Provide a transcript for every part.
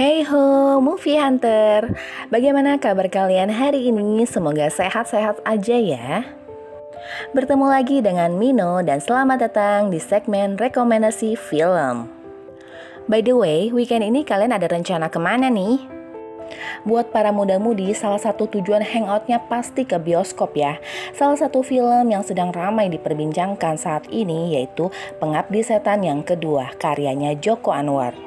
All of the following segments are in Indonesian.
Hey ho, Movie Hunter. Bagaimana kabar kalian hari ini? Semoga sehat-sehat aja ya. Bertemu lagi dengan Mino dan selamat datang di segmen rekomendasi film. By the way, weekend ini kalian ada rencana kemana nih? Buat para muda-mudi, salah satu tujuan hangoutnya pasti ke bioskop ya. Salah satu film yang sedang ramai diperbincangkan saat ini yaitu Pengabdi Setan yang kedua, karyanya Joko Anwar.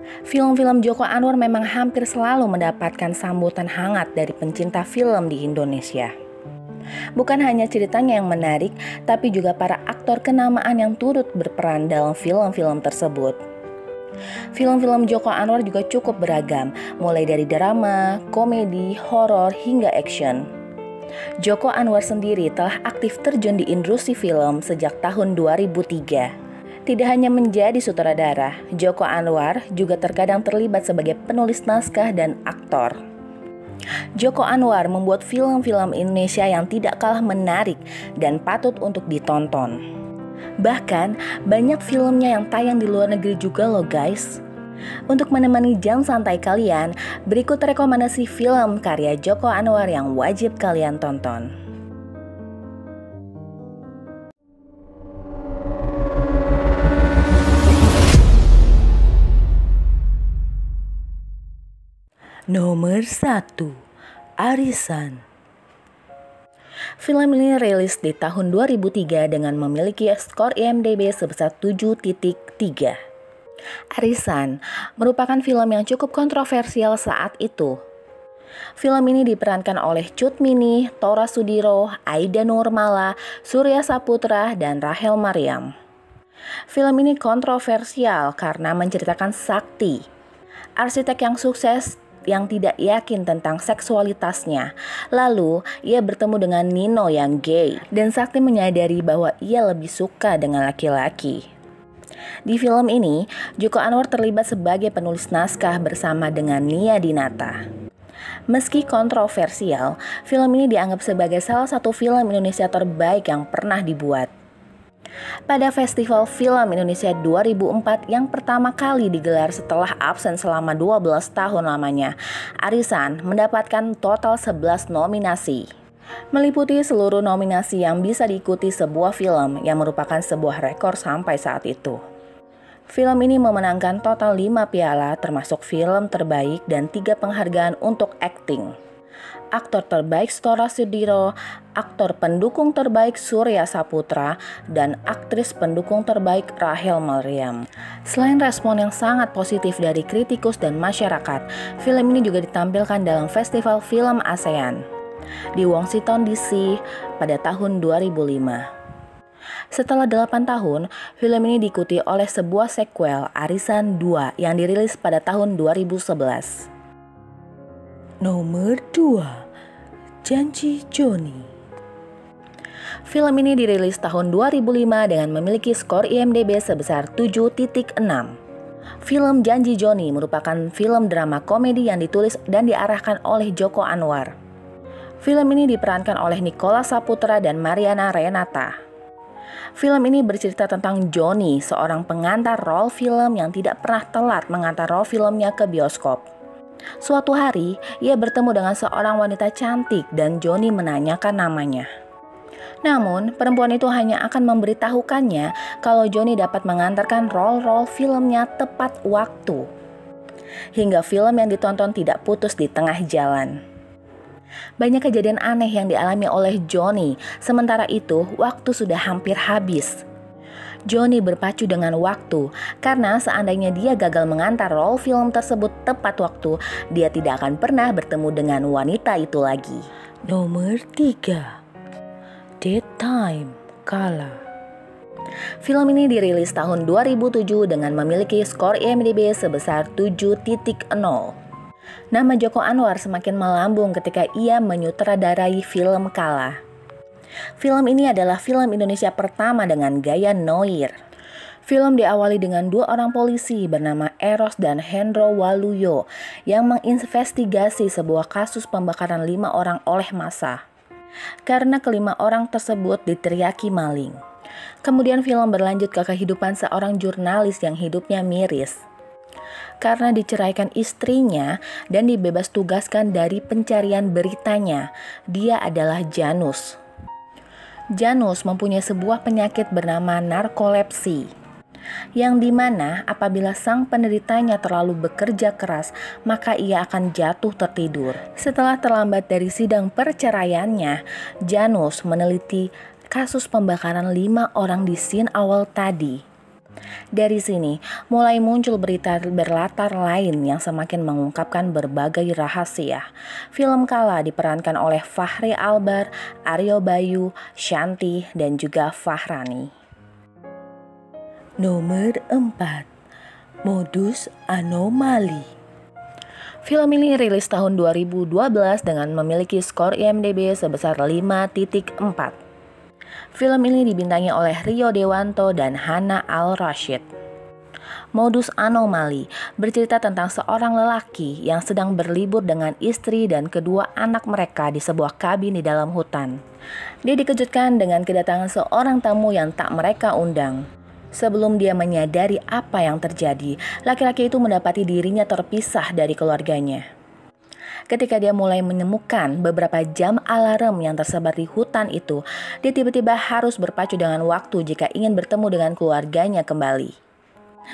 Film-film Joko Anwar memang hampir selalu mendapatkan sambutan hangat dari pencinta film di Indonesia. Bukan hanya ceritanya yang menarik, tapi juga para aktor kenamaan yang turut berperan dalam film-film tersebut. Film-film Joko Anwar juga cukup beragam, mulai dari drama, komedi, horor, hingga action. Joko Anwar sendiri telah aktif terjun di industri film sejak tahun 2003. Tidak hanya menjadi sutradara, Joko Anwar juga terkadang terlibat sebagai penulis naskah dan aktor. Joko Anwar membuat film-film Indonesia yang tidak kalah menarik dan patut untuk ditonton. Bahkan, banyak filmnya yang tayang di luar negeri juga loh guys. Untuk menemani jam santai kalian, berikut rekomendasi film karya Joko Anwar yang wajib kalian tonton. Nomor 1, Arisan. Film ini rilis di tahun 2003 dengan memiliki skor IMDb sebesar 7.3. Arisan merupakan film yang cukup kontroversial saat itu. Film ini diperankan oleh Cut Mini, Tora Sudiro, Aida Nurmala, Surya Saputra, dan Rachel Maryam. Film ini kontroversial karena menceritakan Sakti, arsitek yang sukses yang tidak yakin tentang seksualitasnya. Lalu, ia bertemu dengan Nino yang gay, dan Sakti menyadari bahwa ia lebih suka dengan laki-laki. Di film ini, Joko Anwar terlibat sebagai penulis naskah bersama dengan Nia Dinata. Meski kontroversial, film ini dianggap sebagai salah satu film Indonesia terbaik yang pernah dibuat. Pada Festival Film Indonesia 2004 yang pertama kali digelar setelah absen selama 12 tahun lamanya, Arisan mendapatkan total 11 nominasi. Meliputi seluruh nominasi yang bisa diikuti sebuah film yang merupakan sebuah rekor sampai saat itu. Film ini memenangkan total 5 piala termasuk film terbaik dan 3 penghargaan untuk akting. Aktor terbaik Tora Sudiro, aktor pendukung terbaik Surya Saputra, dan aktris pendukung terbaik Rachel Maryam. Selain respon yang sangat positif dari kritikus dan masyarakat, film ini juga ditampilkan dalam Festival Film ASEAN di Washington DC pada tahun 2005. Setelah 8 tahun, film ini diikuti oleh sebuah sequel Arisan 2 yang dirilis pada tahun 2011. Nomor 2, Janji Joni. Film ini dirilis tahun 2005 dengan memiliki skor IMDb sebesar 7.6. Film Janji Joni merupakan film drama komedi yang ditulis dan diarahkan oleh Joko Anwar. Film ini diperankan oleh Nicholas Saputra dan Mariana Renata. Film ini bercerita tentang Joni, seorang pengantar role film yang tidak pernah telat mengantar role filmnya ke bioskop. Suatu hari, ia bertemu dengan seorang wanita cantik dan Joni menanyakan namanya. Namun, perempuan itu hanya akan memberitahukannya kalau Joni dapat mengantarkan role filmnya tepat waktu. Hingga film yang ditonton tidak putus di tengah jalan. Banyak kejadian aneh yang dialami oleh Joni, sementara itu waktu sudah hampir habis. Joni berpacu dengan waktu, karena seandainya dia gagal mengantar role film tersebut tepat waktu, dia tidak akan pernah bertemu dengan wanita itu lagi. Nomor 3, Dead Time, Kala. Film ini dirilis tahun 2007 dengan memiliki skor IMDb sebesar 7.0. Nama Joko Anwar semakin melambung ketika ia menyutradarai film Kala. Film ini adalah film Indonesia pertama dengan gaya noir. Film diawali dengan 2 orang polisi bernama Eros dan Hendro Waluyo yang menginvestigasi sebuah kasus pembakaran 5 orang oleh massa. Karena kelima orang tersebut diteriaki maling. Kemudian film berlanjut ke kehidupan seorang jurnalis yang hidupnya miris. karena diceraikan istrinya dan dibebas tugaskan dari pencarian beritanya. Dia adalah Janus. Janus mempunyai sebuah penyakit bernama narkolepsi, yang dimana apabila sang penderitanya terlalu bekerja keras, maka ia akan jatuh tertidur. Setelah terlambat dari sidang perceraiannya, Janus meneliti kasus pembakaran 5 orang di scene awal tadi. Dari sini, mulai muncul berita berlatar lain yang semakin mengungkapkan berbagai rahasia. Film Kala diperankan oleh Fachri Albar, Aryo Bayu, Shanti, dan juga Fahrani. Nomor 4. Modus Anomali. Film ini rilis tahun 2012 dengan memiliki skor IMDb sebesar 5.4. Film ini dibintangi oleh Rio Dewanto dan Hana Al-Rashid. Modus Anomali bercerita tentang seorang lelaki yang sedang berlibur dengan istri dan kedua anak mereka di sebuah kabin di dalam hutan. Dia dikejutkan dengan kedatangan seorang tamu yang tak mereka undang. Sebelum dia menyadari apa yang terjadi, laki-laki itu mendapati dirinya terpisah dari keluarganya. Ketika dia mulai menemukan beberapa jam alarm yang tersebar di hutan itu, dia tiba-tiba harus berpacu dengan waktu jika ingin bertemu dengan keluarganya kembali.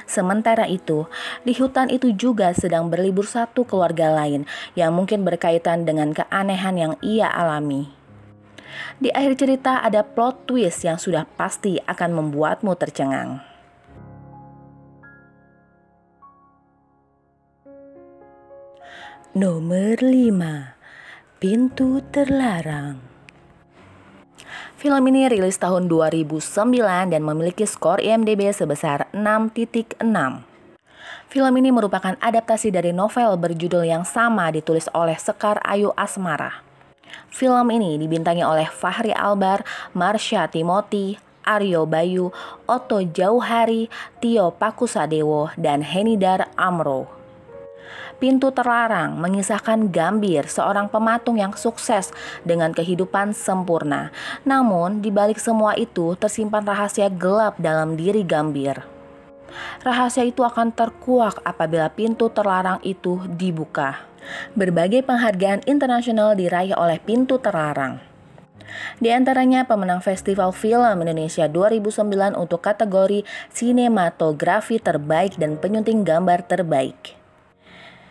Sementara itu, di hutan itu juga sedang berlibur satu keluarga lain yang mungkin berkaitan dengan keanehan yang ia alami. Di akhir cerita ada plot twist yang sudah pasti akan membuatmu tercengang. Nomor 5. Pintu Terlarang. Film ini rilis tahun 2009 dan memiliki skor IMDb sebesar 6.6. Film ini merupakan adaptasi dari novel berjudul yang sama ditulis oleh Sekar Ayu Asmara. Film ini dibintangi oleh Fachri Albar, Marsha Timothy, Aryo Bayu, Otto Jauhari, Tio Pakusadewo, dan Henidar Amro. Pintu Terlarang mengisahkan Gambir, seorang pematung yang sukses dengan kehidupan sempurna. Namun, di balik semua itu tersimpan rahasia gelap dalam diri Gambir. Rahasia itu akan terkuak apabila pintu terlarang itu dibuka. Berbagai penghargaan internasional diraih oleh Pintu Terlarang. Di antaranya pemenang Festival Film Indonesia 2009 untuk kategori sinematografi terbaik dan penyunting gambar terbaik.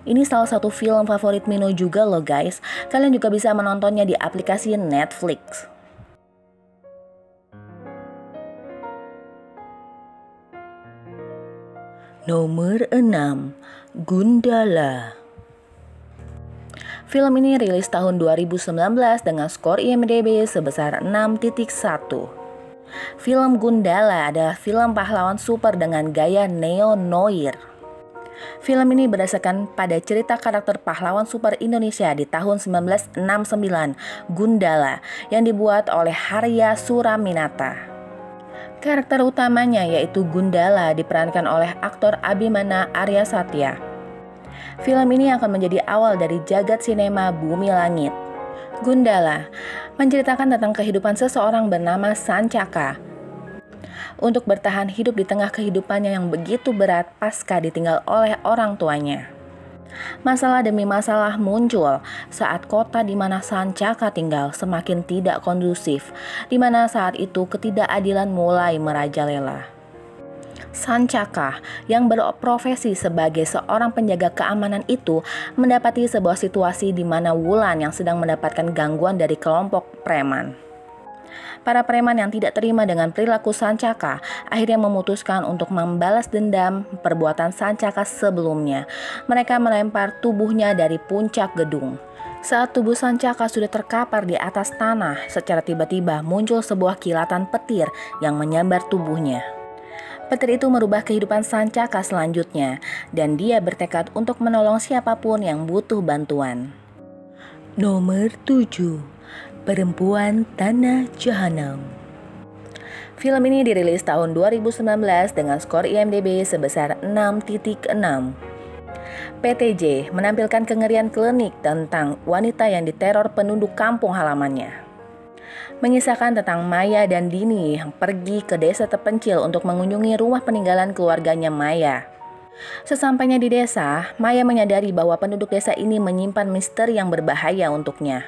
Ini salah satu film favorit Mino juga loh guys. Kalian juga bisa menontonnya di aplikasi Netflix. Nomor 6. Gundala. Film ini rilis tahun 2019 dengan skor IMDb sebesar 6.1. Film Gundala adalah film pahlawan super dengan gaya neo-noir. Film ini berdasarkan pada cerita karakter pahlawan super Indonesia di tahun 1969, Gundala, yang dibuat oleh Harya Suraminata. Karakter utamanya yaitu Gundala diperankan oleh aktor Abimana Arya Satya. Film ini akan menjadi awal dari jagat sinema Bumi Langit. Gundala menceritakan tentang kehidupan seseorang bernama Sancaka. Untuk bertahan hidup di tengah kehidupannya yang begitu berat pasca ditinggal oleh orang tuanya. Masalah demi masalah muncul saat kota di mana Sancaka tinggal semakin tidak kondusif, di mana saat itu ketidakadilan mulai merajalela. Sancaka yang berprofesi sebagai seorang penjaga keamanan itu mendapati sebuah situasi di mana Wulan yang sedang mendapatkan gangguan dari kelompok preman. Para preman yang tidak terima dengan perilaku Sancaka akhirnya memutuskan untuk membalas dendam perbuatan Sancaka sebelumnya. Mereka melempar tubuhnya dari puncak gedung. Saat tubuh Sancaka sudah terkapar di atas tanah, secara tiba-tiba muncul sebuah kilatan petir yang menyambar tubuhnya. Petir itu merubah kehidupan Sancaka selanjutnya, dan dia bertekad untuk menolong siapapun yang butuh bantuan. Nomor 7. Perempuan Tanah Jahanam. Film ini dirilis tahun 2019 dengan skor IMDb sebesar 6.6. PTJ menampilkan kengerian klinik tentang wanita yang diteror penduduk kampung halamannya. Mengisahkan tentang Maya dan Dini yang pergi ke desa terpencil untuk mengunjungi rumah peninggalan keluarganya Maya. Sesampainya di desa, Maya menyadari bahwa penduduk desa ini menyimpan misteri yang berbahaya untuknya.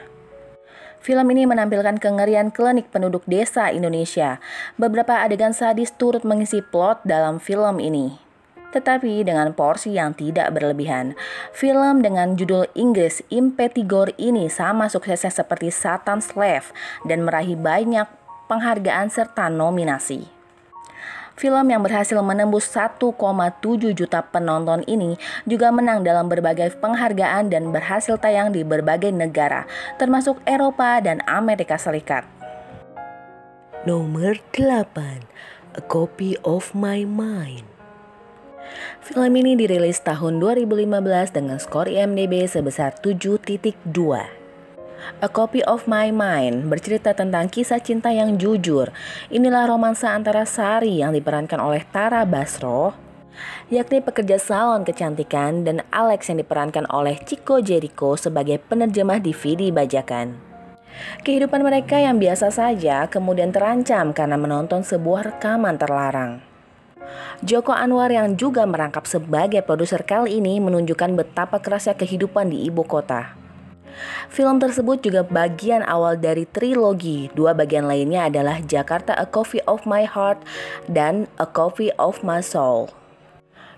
Film ini menampilkan kengerian klinik penduduk desa Indonesia. Beberapa adegan sadis turut mengisi plot dalam film ini, tetapi dengan porsi yang tidak berlebihan. Film dengan judul Inggris Impetigore ini sama suksesnya seperti Satan's Slave dan meraih banyak penghargaan serta nominasi. Film yang berhasil menembus 1,7 juta penonton ini juga menang dalam berbagai penghargaan dan berhasil tayang di berbagai negara, termasuk Eropa dan Amerika Serikat. Nomor 8, A Copy of My Mind. Film ini dirilis tahun 2015 dengan skor IMDb sebesar 7.2. A Copy of My Mind bercerita tentang kisah cinta yang jujur. Inilah romansa antara Sari yang diperankan oleh Tara Basro, yakni pekerja salon kecantikan, dan Alex yang diperankan oleh Chico Jericho sebagai penerjemah DVD bajakan. Kehidupan mereka yang biasa saja kemudian terancam karena menonton sebuah rekaman terlarang. Joko Anwar yang juga merangkap sebagai produser kali ini menunjukkan betapa kerasnya kehidupan di ibu kota. Film tersebut juga bagian awal dari trilogi. Dua bagian lainnya adalah Jakarta A Copy of My Heart dan A Copy of My Soul.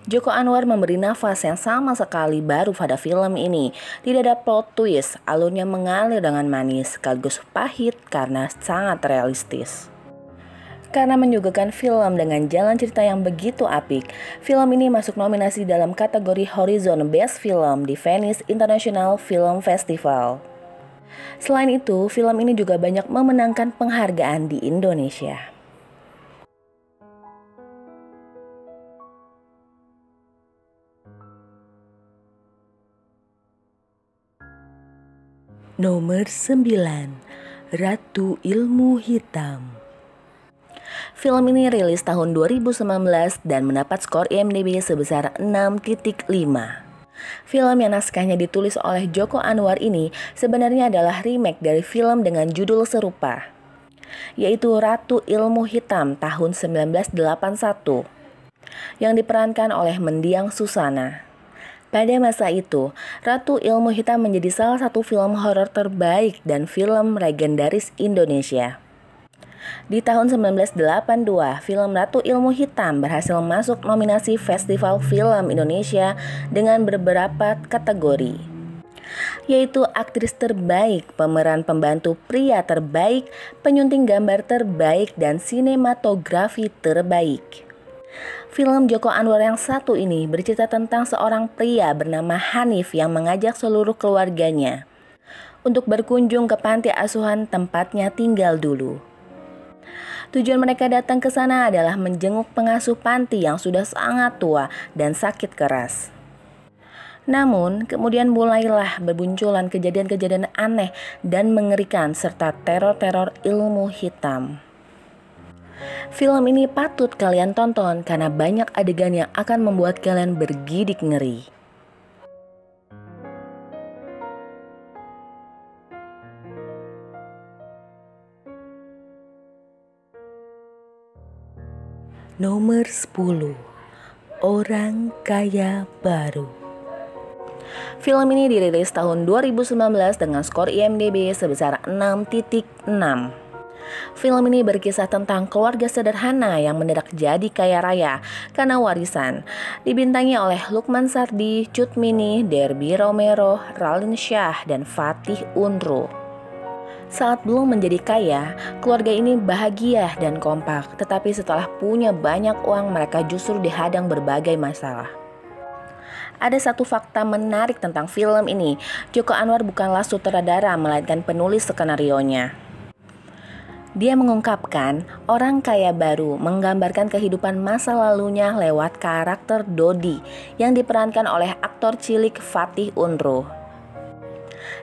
Joko Anwar memberi nafas yang sama sekali baru pada film ini. Tidak ada plot twist, alurnya mengalir dengan manis, sekaligus pahit karena sangat realistis. Karena menyuguhkan film dengan jalan cerita yang begitu apik, film ini masuk nominasi dalam kategori Horizon Best Film di Venice International Film Festival. Selain itu, film ini juga banyak memenangkan penghargaan di Indonesia. Nomor 9, Ratu Ilmu Hitam. Film ini rilis tahun 2019 dan mendapat skor IMDb sebesar 6.5. Film yang naskahnya ditulis oleh Joko Anwar ini sebenarnya adalah remake dari film dengan judul serupa, yaitu Ratu Ilmu Hitam tahun 1981, yang diperankan oleh Mendiang Susana. Pada masa itu, Ratu Ilmu Hitam menjadi salah satu film horor terbaik dan film legendaris Indonesia. Di tahun 1982, film Ratu Ilmu Hitam berhasil masuk nominasi Festival Film Indonesia dengan beberapa kategori, yaitu aktris terbaik, pemeran pembantu pria terbaik, penyunting gambar terbaik, dan sinematografi terbaik. Film Joko Anwar yang satu ini bercerita tentang seorang pria bernama Hanif yang mengajak seluruh keluarganya untuk berkunjung ke panti asuhan tempatnya tinggal dulu. Tujuan mereka datang ke sana adalah menjenguk pengasuh panti yang sudah sangat tua dan sakit keras. Namun, kemudian mulailah bermunculan kejadian-kejadian aneh dan mengerikan serta teror-teror ilmu hitam. Film ini patut kalian tonton karena banyak adegan yang akan membuat kalian bergidik ngeri. Nomor 10, Orang Kaya Baru. Film ini dirilis tahun 2019 dengan skor IMDb sebesar 6.6. Film ini berkisah tentang keluarga sederhana yang mendadak jadi kaya raya karena warisan. Dibintangi oleh Lukman Sardi, Cut Mini, Derby Romero, Raline Shah, dan Fatih Unru. Saat belum menjadi kaya, keluarga ini bahagia dan kompak. Tetapi setelah punya banyak uang, mereka justru dihadang berbagai masalah. Ada satu fakta menarik tentang film ini. Joko Anwar bukanlah sutradara, melainkan penulis skenarionya. Dia mengungkapkan Orang Kaya Baru menggambarkan kehidupan masa lalunya lewat karakter Dodi yang diperankan oleh aktor cilik Fatih Unru.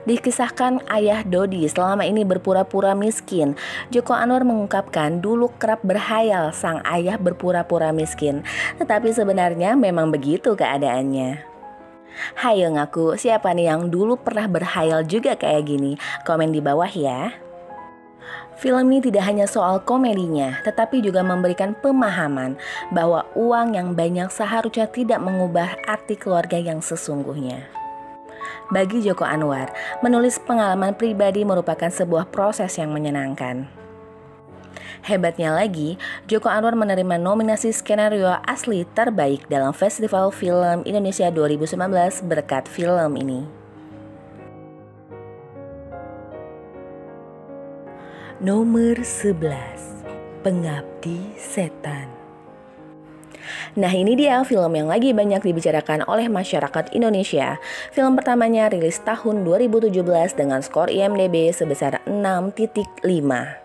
Dikisahkan ayah Dodi selama ini berpura-pura miskin. Joko Anwar mengungkapkan dulu kerap berhayal sang ayah berpura-pura miskin, tetapi sebenarnya memang begitu keadaannya. Hayo ngaku, siapa nih yang dulu pernah berhayal juga kayak gini? Komen di bawah ya. Film ini tidak hanya soal komedinya, tetapi juga memberikan pemahaman bahwa uang yang banyak seharusnya tidak mengubah arti keluarga yang sesungguhnya. Bagi Joko Anwar, menulis pengalaman pribadi merupakan sebuah proses yang menyenangkan. Hebatnya lagi, Joko Anwar menerima nominasi skenario asli terbaik dalam Festival Film Indonesia 2019 berkat film ini. Nomor 11, Pengabdi Setan. Nah, ini dia film yang lagi banyak dibicarakan oleh masyarakat Indonesia. Film pertamanya rilis tahun 2017 dengan skor IMDb sebesar 6.5.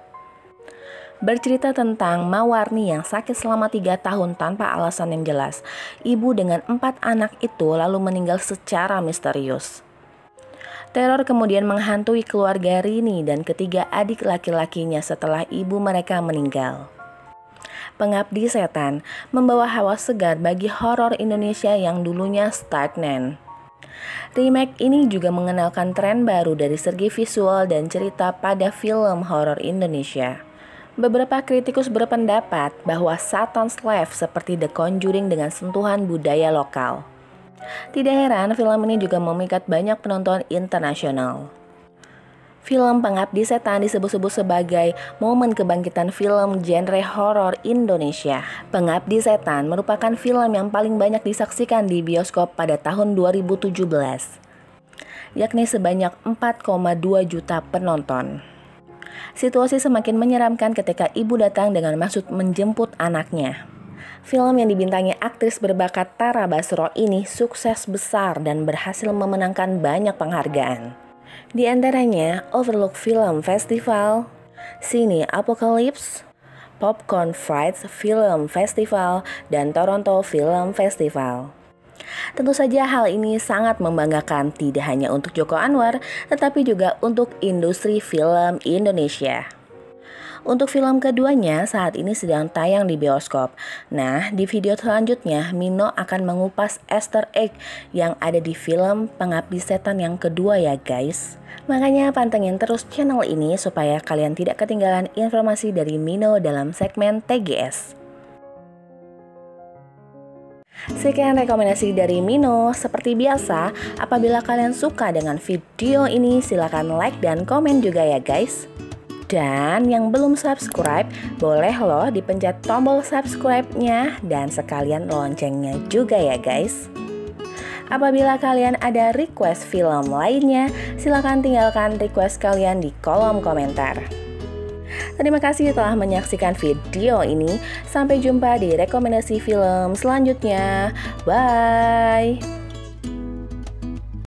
Bercerita tentang Mawarni yang sakit selama 3 tahun tanpa alasan yang jelas. Ibu dengan 4 anak itu lalu meninggal secara misterius. Teror kemudian menghantui keluarga Rini dan ketiga adik laki-lakinya setelah ibu mereka meninggal. Pengabdi Setan membawa hawa segar bagi horor Indonesia yang dulunya stagnan. Remake ini juga mengenalkan tren baru dari segi visual dan cerita pada film horor Indonesia. Beberapa kritikus berpendapat bahwa Satan's Life seperti The Conjuring dengan sentuhan budaya lokal. Tidak heran film ini juga memikat banyak penonton internasional. Film Pengabdi Setan disebut-sebut sebagai momen kebangkitan film genre horor Indonesia. Pengabdi Setan merupakan film yang paling banyak disaksikan di bioskop pada tahun 2017, yakni sebanyak 4,2 juta penonton. Situasi semakin menyeramkan ketika ibu datang dengan maksud menjemput anaknya. Film yang dibintangi aktris berbakat Tara Basro ini sukses besar dan berhasil memenangkan banyak penghargaan. Di antaranya Overlook Film Festival, Cine Apocalypse, Popcorn Friends Film Festival, dan Toronto Film Festival. Tentu saja hal ini sangat membanggakan tidak hanya untuk Joko Anwar, tetapi juga untuk industri film Indonesia. Untuk film keduanya saat ini sedang tayang di bioskop. Nah, di video selanjutnya Mino akan mengupas Easter egg yang ada di film Pengabdi Setan yang kedua ya guys. Makanya pantengin terus channel ini supaya kalian tidak ketinggalan informasi dari Mino dalam segmen TGS. Sekian rekomendasi dari Mino. Seperti biasa, apabila kalian suka dengan video ini silakan like dan komen juga ya guys. Dan yang belum subscribe, boleh loh dipencet tombol subscribe-nya dan sekalian loncengnya juga ya guys. Apabila kalian ada request film lainnya, silakan tinggalkan request kalian di kolom komentar. Terima kasih telah menyaksikan video ini. Sampai jumpa di rekomendasi film selanjutnya. Bye!